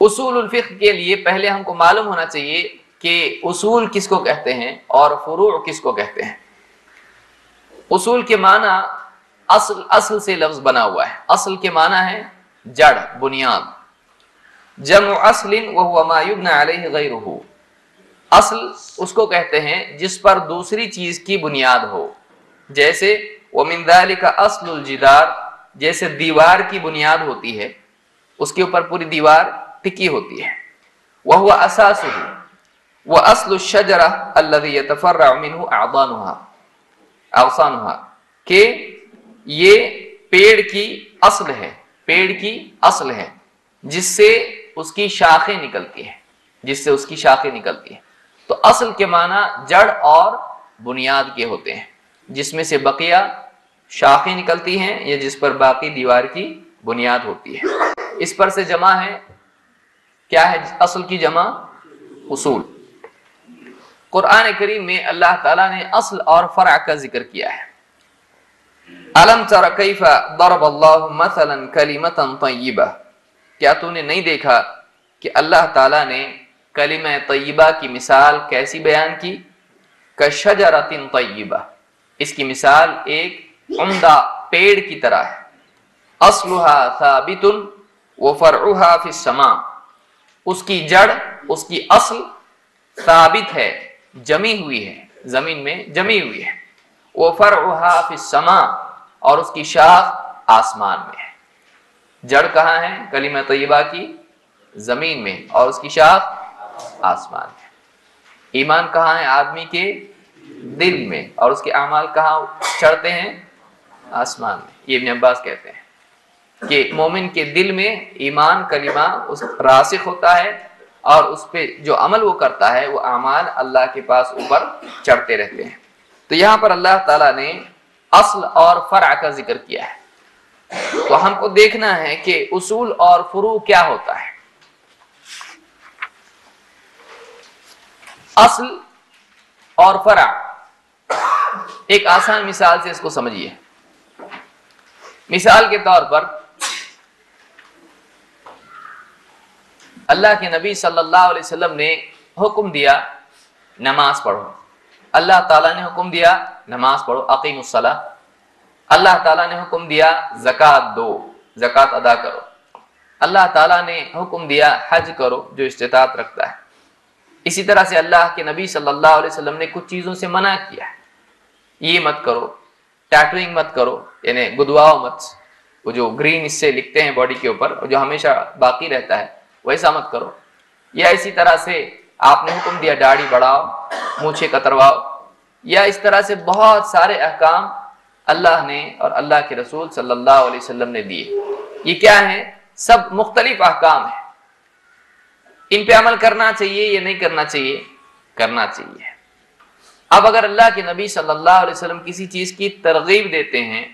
اصول الفقہ کے لیے پہلے ہم کو معلوم ہونا چاہیے کہ اصول کس کو کہتے ہیں اور فروع کس کو کہتے ہیں۔ اصول کے معنی اصل سے لفظ بنا ہوا ہے۔ اصل کے معنی ہے جڑ، بنیاد۔ جمع اصل وهو ما يبنى عليه غيره، اصل اس کو کہتے ہیں جس پر دوسری چیز کی بنیاد ہو، جیسے ومن ذلك اصل الجدار، جیسے دیوار کی بنیاد ہوتی ہے، اس کے اوپر پوری دیوار ٹکی ہوتی ہے۔ وهو اساسه واصل الشجرة الذي يتفرع منه اغصانها، کہ یہ پیڑ کی اصل ہے، پیڑ کی اصل ہے جس سے اس کی شاخیں نکلتی ہیں، جس سے اس کی شاخیں نکلتی ہیں۔ تو اصل کے معنی جڑ اور بنیاد کے ہوتے ہیں، جس میں سے بقیہ شاخیں نکلتی ہیں یا جس پر باقی دیوار کی بنیاد ہوتی ہے۔ اس پر سے جمع ہے، کیا ہے اصل کی جمع؟ اصول۔ قرآن کریم میں اللہ تعالیٰ نے اصل اور فرع کا ذکر کیا ہے۔ الم تر کیف ضرب اللہ مثلا کلمۃ طیبہ، کیا تو نے نہیں دیکھا کہ اللہ تعالیٰ نے کلمہ طیبہ کی مثال کیسی بیان کی؟ کشجرۃ طیبہ، اس کی مثال ایک عمدہ پیڑ کی طرح ہے۔ اصلها ثابت وفرعها فی السماء، اس کی جڑ، اس کی اصل ثابت ہے، جمی ہوئی ہے، زمین میں جمی ہوئی ہے۔ وفرعها فی السماء، اور اس کی شاخ آسمان میں ہے۔ جڑ کہاں ہے کلمہ طیبہ کی؟ زمین میں، اور اس کی شاخ آسمان میں۔ ایمان کہاں ہے آدمی کے؟ دل میں، اور اس کے اعمال کہاں چڑھتے ہیں؟ آسمان میں۔ یہ ابن عباس کہتے ہیں کہ مومن کے دل میں ایمان کلمہ اس راسخ ہوتا ہے، اور اس پہ جو عمل وہ کرتا ہے وہ اعمال اللہ کے پاس اوپر چڑھتے رہتے ہیں۔ تو یہاں پر اللہ تعالیٰ نے اصل اور فرع کا ذکر کیا ہے۔ تو ہم کو دیکھنا ہے کہ اصول اور فروع کیا ہوتا ہے۔ اصل اور فرع، ایک آسان مثال سے اس کو سمجھیے۔ مثال کے طور پر اللہ کے نبی صلی اللہ علیہ وسلم نے حکم دیا نماز پڑھو، اللہ تعالیٰ نے حکم دیا نماز پڑھو، اقیم الصلاۃ۔ اللہ تعالیٰ نے حکم دیا زکوٰۃ دو، زکوٰۃ ادا کرو۔ اللہ تعالیٰ نے حکم دیا حج کرو جو استطاعت رکھتا ہے۔ اسی طرح سے اللہ کے نبی صلی اللہ علیہ وسلم نے کچھ چیزوں سے منع کیا ہے، یہ مت کرو، ٹیٹوئنگ مت کرو، یعنی گدواؤ مت، وہ جو گرین اس سے لکھتے ہیں باڈی کے اوپر اور جو ہمیشہ باقی رہتا ہے ویسا مت کرو۔ یا اسی طرح سے آپ نے حکم دیا داڑھی بڑھاؤ، مونچھیں کترواؤ، یا اس طرح سے بہت سارے احکام اللہ نے اور اللہ کے رسول صلی اللہ علیہ وسلم نے دیے۔ یہ کیا ہے؟ سب مختلف احکام ہیں۔ ان پہ عمل کرنا چاہیے یا نہیں کرنا چاہیے؟ کرنا چاہیے۔ اب اگر اللہ کے نبی صلی اللہ علیہ وسلم کسی چیز کی ترغیب دیتے ہیں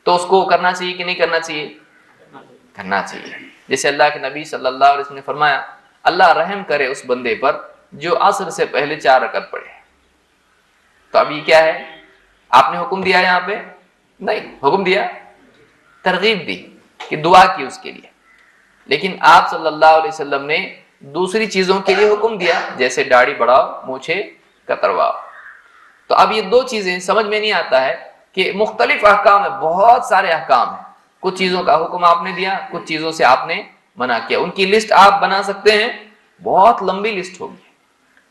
تو اس کو کرنا چاہیے کہ نہیں کرنا چاہیے؟ کرنا چاہیے۔ جیسے اللہ کے نبی صلی اللہ علیہ وسلم نے فرمایا اللہ رحم کرے اس بندے پر جو عصر سے پہلے 4 رکعت پڑھے۔ تو اب یہ کیا ہے؟ آپ نے حکم دیا یہاں پہ؟ نہیں، حکم دیا، ترغیب دی کہ دعا کی اس کے لیے۔ لیکن آپ صلی اللہ علیہ وسلم نے دوسری چیزوں کے لیے حکم دیا، جیسے داڑھی بڑھاؤ، مونچھیں کترواؤ۔ تو اب یہ 2 چیزیں سمجھ میں نہیں آتا ہے کہ مختلف احکام ہیں، بہت سارے احکام ہیں، کچھ چیزوں کا حکم آپ نے دیا، کچھ چیزوں سے آپ نے منع کیا۔ ان کی لسٹ آپ بنا سکتے ہیں، بہت لمبی لسٹ ہوگی،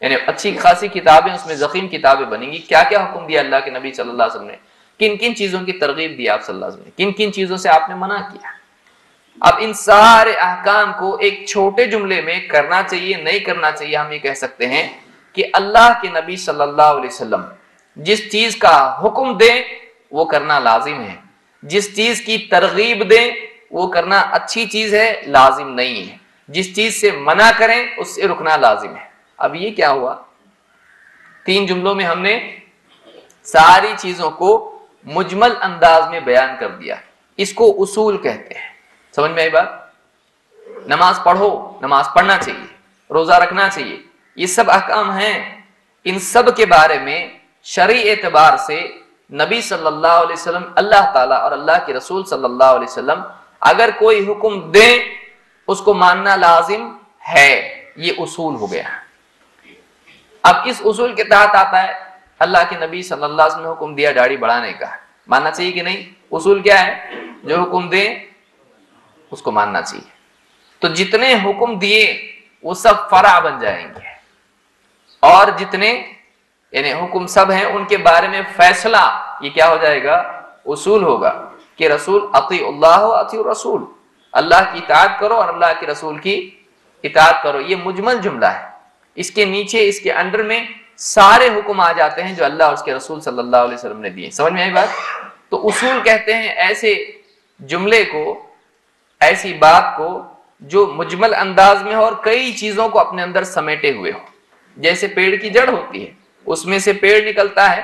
یعنی اچھی خاصی کتابیں اس میں ضخیم کتابیں بنیں گی۔ کیا کیا حکم دیا اللہ کے نبی صلی اللہ علیہ وسلم نے، کن کن چیزوں کی ترغیب دی آپ صلی اللہ علیہ وسلم نے، کن کن چیزوں سے آپ نے منع کیا۔ اب ان سارے احکام کو ایک چھوٹے جملے میں کرنا چاہیے نہیں کرنا چاہیے، ہم یہ کہہ سکتے ہیں کہ اللہ کے نبی صلی اللہ علیہ وسلم جس چیز کا حکم دیں وہ کرنا لازم ہے، جس چیز کی ترغیب دیں وہ کرنا اچھی چیز ہے، لازم نہیں ہے، جس چیز سے منع کریں اس سے رکنا لازم ہے۔ اب یہ کیا ہوا؟ 3 جملوں میں ہم نے ساری چیزوں کو مجمل انداز میں بیان کر دیا۔ اس کو اصول کہتے ہیں۔ سمجھ میں آئی بات؟ نماز پڑھو، نماز پڑھنا چاہیے، روزہ رکھنا چاہیے، یہ سب احکام ہیں۔ ان سب کے بارے میں شرعی اعتبار سے نبی صلی اللہ علیہ وسلم، اللہ تعالیٰ اور اللہ کے رسول صلی اللہ علیہ وسلم اگر کوئی حکم دیں اس کو ماننا لازم ہے، یہ اصول ہو گیا۔ اب اس اصول کے تحت آتا ہے اللہ کے نبی صلی اللہ علیہ وسلم نے حکم دیا داڑھی بڑھانے کا، ماننا چاہیے کہ نہیں؟ اصول کیا ہے؟ جو حکم دے اس کو ماننا چاہیے۔ تو جتنے حکم دیے وہ سب فرع بن جائیں گے، اور جتنے یعنی حکم سب ہیں ان کے بارے میں فیصلہ یہ کیا ہو جائے گا؟ اصول ہوگا کہ رسول اطیع اللہ و اطیع الرسول، اللہ کی اطاعت کرو اور اللہ کے رسول کی اطاعت کرو۔ یہ مجمل جملہ ہے، اس کے نیچے اس کے انڈر میں سارے حکم آ جاتے ہیں جو اللہ اور اس کے رسول صلی اللہ علیہ وسلم نے دیے۔ سمجھ میں آئی بات؟ تو اصول کہتے ہیں ایسے جملے کو، ایسی بات کو جو مجمل انداز میں ہو اور کئی چیزوں کو اپنے اندر سمیٹے ہوئے ہو۔ جیسے پیڑ کی جڑ ہوتی ہے، اس میں سے پیڑ نکلتا ہے،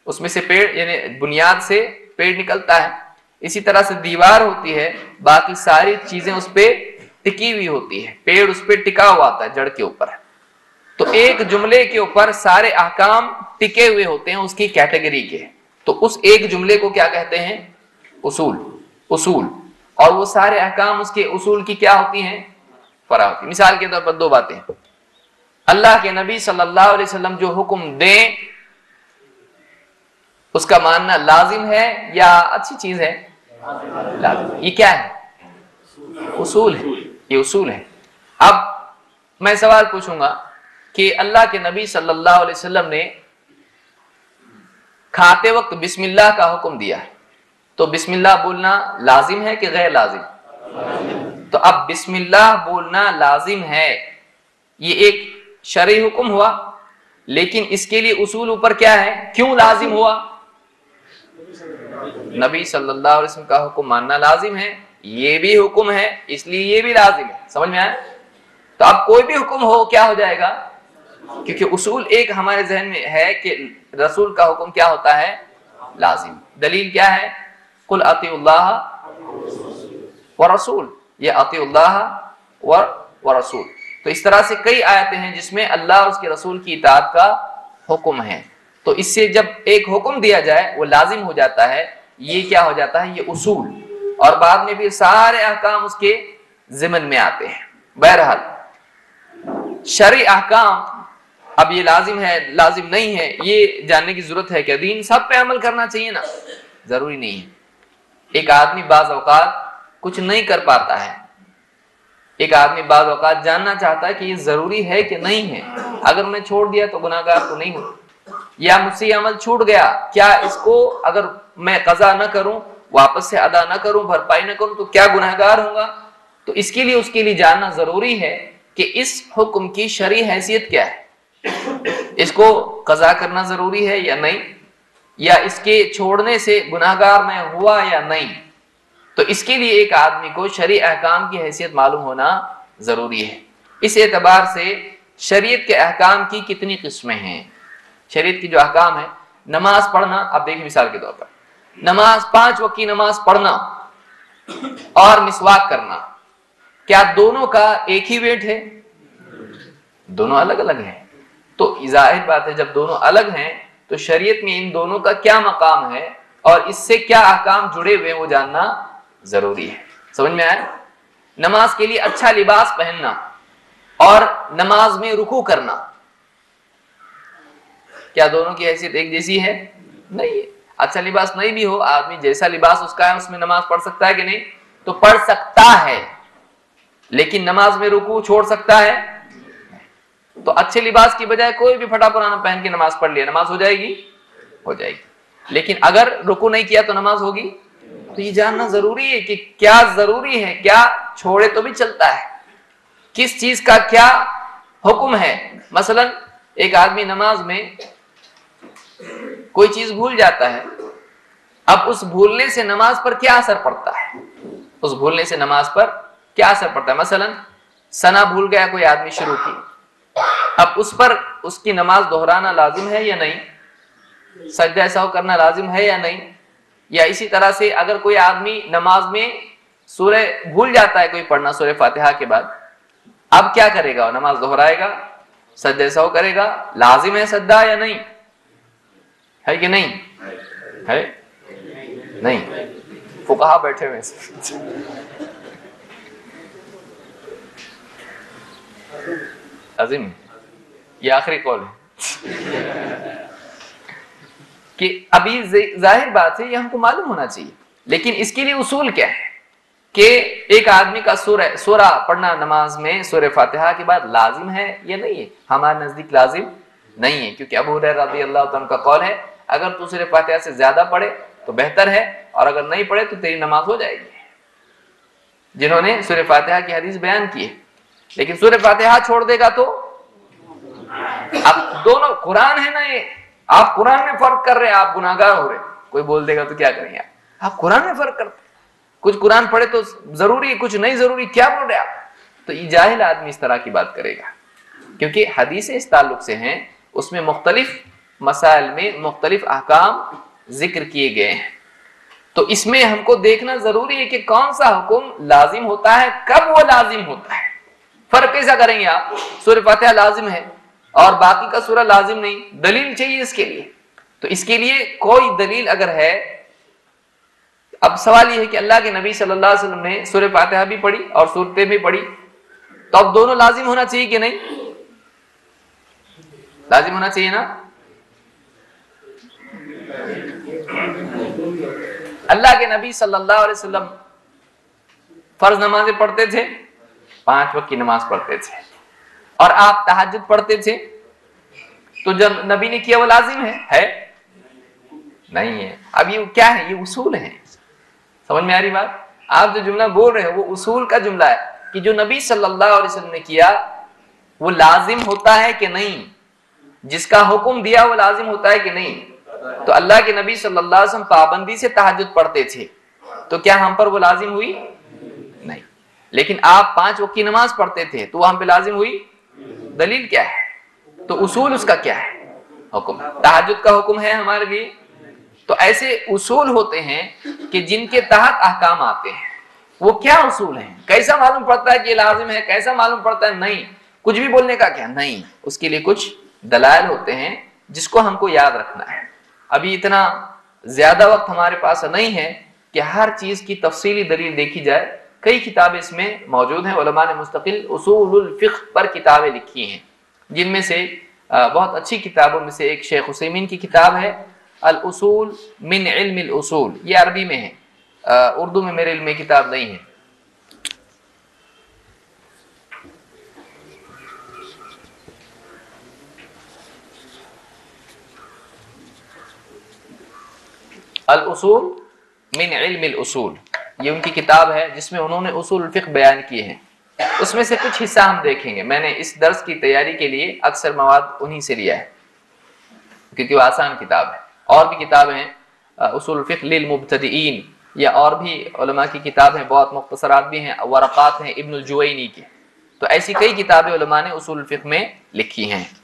اس میں سے پیڑ یعنی بنیاد سے پیڑ نکلتا ہے، اسی طرح سے دیوار ہوتی ہے، باقی ساری چیزیں اس پہ ٹکی ہوئی ہوتی ہے، پیڑ اس پہ ٹکا ہوا آتا ہے جڑ کے اوپر۔ تو ایک جملے کے اوپر سارے احکام ٹکے ہوئے ہوتے ہیں اس کی کیٹیگری کے، تو اس ایک جملے کو کیا کہتے ہیں؟ اصول۔ اصول، اور وہ سارے احکام اس کے اصول کی کیا ہوتی ہیں؟ فرع ہوتی ہیں۔ مثال کے طور پر دو باتیں، اللہ کے نبی صلی اللہ علیہ وسلم جو حکم دیں اس کا ماننا لازم ہے یا اچھی چیز ہے؟ لازم۔ یہ کیا ہے؟ اصول ہے، یہ اصول ہے۔ اب میں سوال پوچھوں گا کہ اللہ کے نبی صلی اللہ علیہ وسلم نے کھاتے وقت بسم اللہ کا حکم دیا ہے، تو بسم اللہ بولنا لازم ہے کہ غیر لازم؟ تو اب بسم اللہ بولنا لازم ہے، یہ ایک شرعی حکم ہوا، لیکن اس کے لیے اصول اوپر کیا ہے؟ کیوں لازم ہوا؟ نبی صلی اللہ علیہ وسلم کا حکم ماننا لازم ہے، یہ بھی حکم ہے اس لیے یہ بھی لازم ہے۔ سمجھ میں آیا؟ تو اب کوئی بھی حکم ہو کیا ہو جائے گا؟ کیونکہ اصول ایک ہمارے ذہن میں ہے کہ رسول کا حکم کیا ہوتا ہے؟ لازم۔ دلیل کیا ہے؟ قل اطیعوا اللہ ورسول، یہ اطیعوا اللہ ورسول۔ تو اس طرح سے کئی آیتیں ہیں جس میں اللہ اور اس کے رسول کی اطاعت کا حکم ہے، تو اس سے جب ایک حکم دیا جائے وہ لازم ہو جاتا ہے، یہ کیا ہو جاتا ہے؟ یہ اصول، اور بعد میں بھی سارے احکام اس کے ضمن میں آتے ہیں۔ بہرحال شرعی احکام اب یہ لازم ہے لازم نہیں ہے یہ جاننے کی ضرورت ہے کہ دین سب پہ عمل کرنا چاہیے نا؟ ضروری نہیں ہے۔ ایک آدمی بعض اوقات کچھ نہیں کر پاتا ہے، ایک آدمی بعض اوقات جاننا چاہتا ہے کہ یہ ضروری ہے کہ نہیں ہے، اگر میں چھوڑ دیا تو گناہ گار تو نہیں ہوں، یا مجھ سے یہ عمل چھوٹ گیا، کیا اس کو اگر میں قضا نہ کروں، واپس سے ادا نہ کروں، بھرپائی نہ کروں تو کیا گناہ گار ہوں گا؟ تو اس کے لیے جاننا ضروری ہے کہ اس حکم کی شرعی حیثیت کیا ہے، اس کو قضا کرنا ضروری ہے یا نہیں، یا اس کے چھوڑنے سے گناہ گار میں ہوا یا نہیں۔ تو اس کے لیے ایک آدمی کو شرعی احکام کی حیثیت معلوم ہونا ضروری ہے۔ اس اعتبار سے شریعت کے احکام کی کتنی قسمیں ہیں؟ شریعت کی جو احکام ہے، نماز پڑھنا، اب دیکھیں مثال کے طور پر نماز، 5 وقت کی نماز پڑھنا اور مسواک کرنا، کیا دونوں کا ایک ہی ویٹ ہے؟ دونوں الگ الگ ہیں۔ تو ظاہر بات ہے جب دونوں الگ ہیں تو شریعت میں ان دونوں کا کیا مقام ہے اور اس سے کیا احکام جڑے ہوئے وہ جاننا ضروری ہے۔ سمجھ میں آیا؟ نماز کے لیے اچھا لباس پہننا اور نماز میں رکوع کرنا، کیا دونوں کی حیثیت ایک جیسی ہے؟ نہیں ہے۔ اچھا لباس نہیں بھی ہو، آدمی جیسا لباس اس کا ہے اس میں نماز پڑھ سکتا ہے کہ نہیں؟ تو پڑھ سکتا ہے، لیکن نماز میں رکوع چھوڑ سکتا ہے؟ تو اچھے لباس کی بجائے کوئی بھی پھٹا پرانا پہن کے نماز پڑھ لیا، نماز ہو جائے گی؟ ہو جائے گی۔ لیکن اگر رکوع نہیں کیا تو نماز ہوگی؟ تو یہ جاننا ضروری ہے کہ کیا ضروری ہے، کیا چھوڑے تو بھی چلتا ہے، کس چیز کا کیا حکم ہے۔ مثلا ایک آدمی نماز میں کوئی چیز بھول جاتا ہے، اب اس بھولنے سے نماز پر کیا اثر پڑتا ہے؟ اس بھولنے سے نماز پر کیا اثر پڑتا ہے؟ مثلا ثنا بھول گیا کوئی آدمی شروع کی، اب اس پر اس کی نماز دہرانا لازم ہے یا نہیں؟ سجدہ سہو کرنا لازم ہے یا نہیں؟ یا اسی طرح سے اگر کوئی آدمی نماز میں سورہ بھول جاتا ہے کوئی پڑھنا سورہ فاتحہ کے بعد، اب کیا کرے گا؟ نماز دہرائے گا، سجدہ سہو کرے گا، لازم ہے سجدہ یا نہیں ہے کہ نہیں ہے؟ نہیں، فقہا بیٹھے ہوئے عظیم یہ آخری قول ہے کہ ابھی ظاہر بات ہے یہ ہم کو معلوم ہونا چاہیے، لیکن اس کے لیے اصول کیا ہے کہ ایک آدمی کا سورہ پڑھنا نماز میں سورہ فاتحہ کے بعد لازم ہے یا نہیں ہے؟ ہمارے نزدیک لازم نہیں ہے، کیونکہ ابو ہریرہ رضی اللہ عنہ کا قول ہے اگر تو سورہ فاتحہ سے زیادہ پڑھے تو بہتر ہے، اور اگر نہیں پڑھے تو تیری نماز ہو جائے گی، جنہوں نے سورہ فاتحہ کی حدیث بیان کی ہے۔ لیکن سورہ فاتحہ چھوڑ دے گا تو اب دونوں قرآن ہے نا، یہ آپ قرآن میں فرق کر رہے ہیں، آپ گناہگار ہو رہے، کوئی بول دے گا تو کیا کریں گے آپ قرآن میں فرق کرتے، کچھ قرآن پڑھے تو ضروری کچھ نہیں ضروری، کیا بول رہے آپ؟ تو یہ جاہل آدمی اس طرح کی بات کرے گا، کیونکہ حدیثیں اس تعلق سے ہیں، اس میں مختلف مسائل میں مختلف احکام ذکر کیے گئے ہیں، تو اس میں ہم کو دیکھنا ضروری ہے کہ کون سا حکم لازم ہوتا ہے، کب وہ لازم ہوتا ہے۔ فرق کیسا کریں گے آپ؟ سورہ فاتحہ لازم ہے اور باقی کا سورہ لازم نہیں، دلیل چاہیے اس کے لیے، تو اس کے لیے کوئی دلیل اگر ہے، اب سوال یہ ہے کہ اللہ کے نبی صلی اللہ علیہ وسلم نے سورہ فاتحہ بھی پڑھی اور سورتیں بھی پڑھی، تو اب دونوں لازم ہونا چاہیے کہ نہیں؟ لازم ہونا چاہیے نا؟ اللہ کے نبی صلی اللہ علیہ وسلم فرض نمازیں پڑھتے تھے، 5 وقت کی نماز پڑھتے تھے، اور آپ تہجد پڑھتے تھے، تو جب نبی نے کیا وہ لازم ہے نہیں ہے؟ اب یہ کیا ہے؟ یہ اصول ہیں، سمجھ میں آ رہی بات؟ آپ جو جملہ بول رہے ہیں وہ اصول کا جملہ ہے کہ جو نبی صلی اللہ علیہ وسلم نے کیا وہ لازم ہوتا ہے کہ نہیں، جس کا حکم دیا وہ لازم ہوتا ہے کہ نہیں؟ تو اللہ کے نبی صلی اللہ علیہ وسلم پابندی سے تہجد پڑھتے تھے، تو کیا ہم پر وہ لازم ہوئی؟ نہیں۔ لیکن آپ 5 وقت کی نماز پڑھتے تھے تو وہ ہم پہ لازم ہوئی، دلیل کیا ہے؟ تو اصول اس کا کیا ہے؟ حکم تہجد کا حکم ہے ہمارے لیے، تو ایسے اصول ہوتے ہیں کہ جن کے تحت احکام آتے ہیں، وہ کیا اصول ہیں؟ کیسا معلوم پڑتا ہے کہ یہ لازم ہے، کیسا معلوم پڑتا ہے نہیں؟ کچھ بھی بولنے کا کیا نہیں، اس کے لیے کچھ دلائل ہوتے ہیں جس کو ہم کو یاد رکھنا ہے۔ ابھی اتنا زیادہ وقت ہمارے پاس نہیں ہے کہ ہر چیز کی تفصیلی دلیل دیکھی جائے، کئی کتابیں اس میں موجود ہیں، علماء نے مستقل اصول الفقہ پر کتابیں لکھی ہیں، جن میں سے بہت اچھی کتابوں میں سے ایک شیخ عثیمین کی کتاب ہے الاصول من علم الاصول، یہ عربی میں ہے، اردو میں میرے علم میں کتاب نہیں ہے۔ الاصول من علم الاصول، یہ ان کی کتاب ہے جس میں انہوں نے اصول الفقہ بیان کیے ہیں، اس میں سے کچھ حصہ ہم دیکھیں گے۔ میں نے اس درس کی تیاری کے لیے اکثر مواد انہی سے لیا ہے کیونکہ وہ آسان کتاب ہے، اور بھی کتابیں ہیں اصول الفقہ للمبتدئین، یا اور بھی علماء کی کتاب ہیں، بہت مختصرات بھی ہیں، ورقات ہیں ابن الجوینی کے، تو ایسی کئی کتابیں علماء نے اصول الفقہ میں لکھی ہیں۔